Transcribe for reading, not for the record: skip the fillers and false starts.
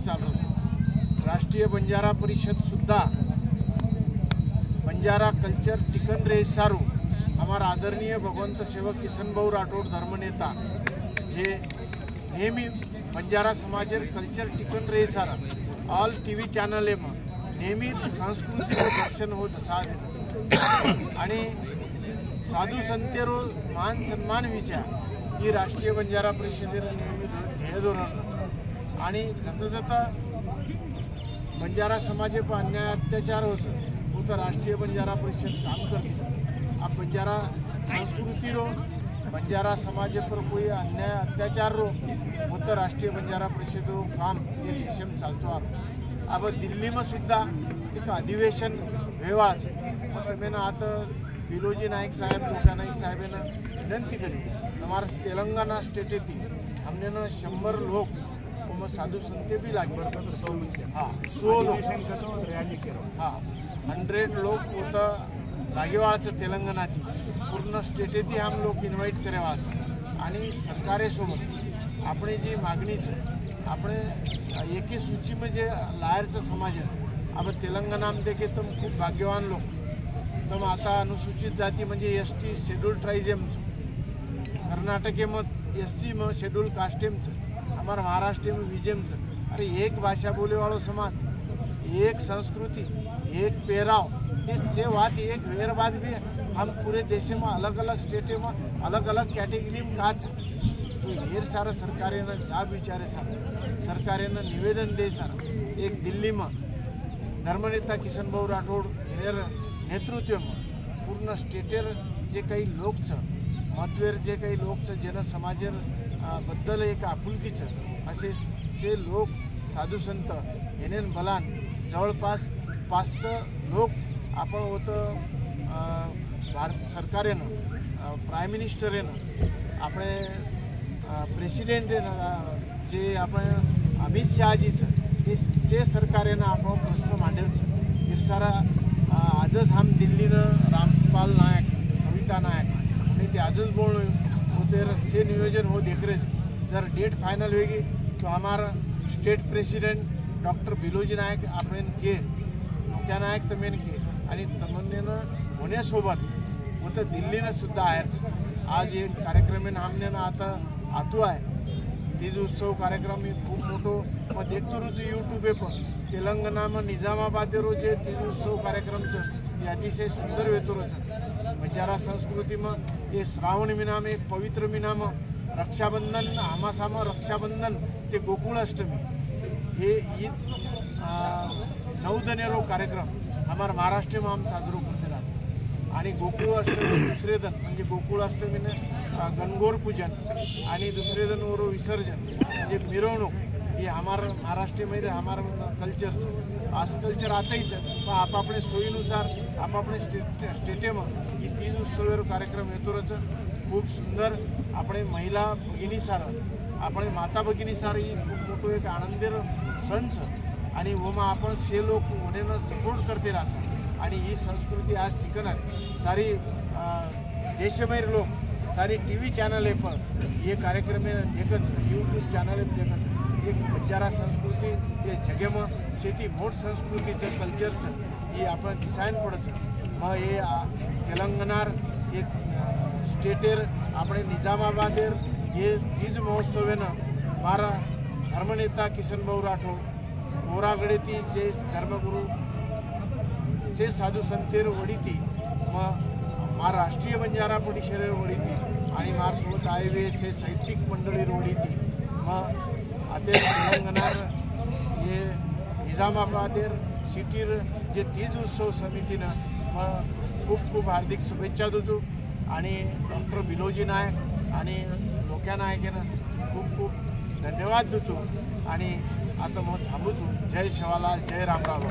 चालू राष्ट्रीय बंजारा परिषद सुद्धा बंजारा कल्चर टिकन रे सारू हमारा आदरणीय भगवंत सेवक किसन भाऊ राठोड धर्मनेता हे नेहमी बंजारा समाजेर कल्चर टिकन रे सारा ऑल टीव्ही चॅनल में नेहमी सांस्कृतिक दर्शन होत साध आणि साधू संतेरो मान सन्मान विचार ही राष्ट्रीय बंजारा परिषदेर नेहमी ध्येय धोरण आणि जता बंजारा समाजे पर अन्याय अत्याचार होत राष्ट्रीय बंजारा परिषद काम करती। अब बंजारा संस्कृति रो बंजारा समाज पर कोई अन्याय अत्याचार रो होता राष्ट्रीय बंजारा परिषद रो काम ये देश में चालतो आ रहा। अब दिल्ली में सुद्धा एक अधिवेशन वेवाळ मैंने आता बिलोजी नाईक साहेब लोका नाईक साहेबांना विनंती करी हमारा तेलंगाना स्टेट थी हमने ना 100 लोग साधु संते भी लागे हाँ 100 लोग हाँ 100 लोग होता लागेवाळचं तेलंगणा थी पूर्ण स्टेट थी हम लोग इन्वाइट करेवाळचं आणि सरकारेसोबत आपली जी मागणी આપણે एकी सूची में जे लायरचा समाज आहे अब तेलंगणा में देखे तुम खूब भाग्यवान लोग तुम आता अनुसूचित जाति म्हणजे ST शेड्यूल ट्राइजेम कर्नाटक में SC में शेड्यूल कास्टेम हमारा महाराष्ट्र में विजेम अरे एक भाषा बोले वालों समाज एक संस्कृति एक पहराव इस से बात एक वेरबाद भी हम पूरे देश में अलग अलग स्टेट में अलग अलग कैटेगरी में का तो हेर सारा सरकारे जाब विचारे सरकारे निवेदन दे सारा एक दिल्ली में धर्मनेता किसन भाऊ राठोड हेर नेतृत्व में पूर्ण स्टेटेर जे काही लोक मतवेर जे काही लोक जेना समाजेर बद्दल एक आपुलकीच असे से लोक साधू संत येनेन बलान जवळपास 500 लोक आपण होतं भारत सरकारेनं प्राईम मिनिस्टरेनं આપણે प्रेसिडेंटे जे आपण अमित शहाजीचं ते से सरकारेनं आपण प्रश्न मांडेल फिर सारा आजच हम दिल्लीनं रामपाल नायक कविता नायक आणि ते आजच बोलणं होते से नियोजन हो देख रहे जर डेट फाइनल होगी तो हमारा स्टेट प्रेसिडेंट डॉक्टर बिलोजी नायक आपण के लोक्या नायक तमेन के आणि तमन्नेनं होण्यासोबत होतं दिल्लीनं सुद्धा आहेर आज एक कार्यक्रम हमने ना आता आतू आहे तीज उत्सव कार्यक्रम खूब मोटो मैं देखते रोज यूट्यूब पर तेलंगाना में निजामाबाद रोजे तीज उत्सव कार्यक्रम ये अतिशय सुंदर वेतो बंजारा संस्कृति में ये श्रावण महीना में एक पवित्र महीना में रक्षाबंधन आमासामा रक्षाबंधन ते गोकुळ अष्टमी हे ईद 9 दिनेरो कार्यक्रम हमारा महाराष्ट्र में हम साजरो करते राहतो आणि गोकुळ अष्टमी दुसरे दिन म्हणजे गोकुळ अष्टमीने गणगौर पूजन आणि दुसरे दिन वो विसर्जन म्हणजे मिरवणूक ये हमारा महाराष्ट्र में हमारा कल्चर आज कल्चर आता ही पण आपापले सोयीनुसार आपापले स्टेटे में ही तीज उत्सवेर कार्यक्रम येतोच खूब सुंदर अपने महिला भगिनी सारा अपने माता भगिनी सारा ही खूब मोठो एक आनंदेर सण आणि वोमा आपण से लोक होण्यानं सपोर्ट करते राहतात आणि ही संस्कृती आज टिकणार सारी देशभर लोक सारी टीवी चैनल पर ये कार्यक्रम देखत यूट्यूब चैनल देखत एक बंजारा संस्कृति ये जगह में शेती मोठ संस्कृतीचं कल्चरचं ये आपण दिसायन पडचं मग ये तेलंगणार एक स्टेटेर अपने निजामाबादेर ये तीज महोत्सवेनं मारा धर्मनेता किसन भाऊ राठोड मोरागडे ती जे धर्मगुरु से साधु संतेर वडी थी मार राष्ट्रीय बंजारा परिषद वडी थी आणि मार सोबत IAS से साहित्यिक मंडळी वडी थी आते तेलंगणार ये निजामाबादेर सिटीर जे तीज उत्सव समितीनं खूब खूब हार्दिक शुभेच्छा दोजो आणि डॉक्टर बिलोजी नायक आणि लोक्या नायकेनं खूब खूब धन्यवाद दोजो आणि आता मग थांबूचो जय शिवालाल जय रामराव।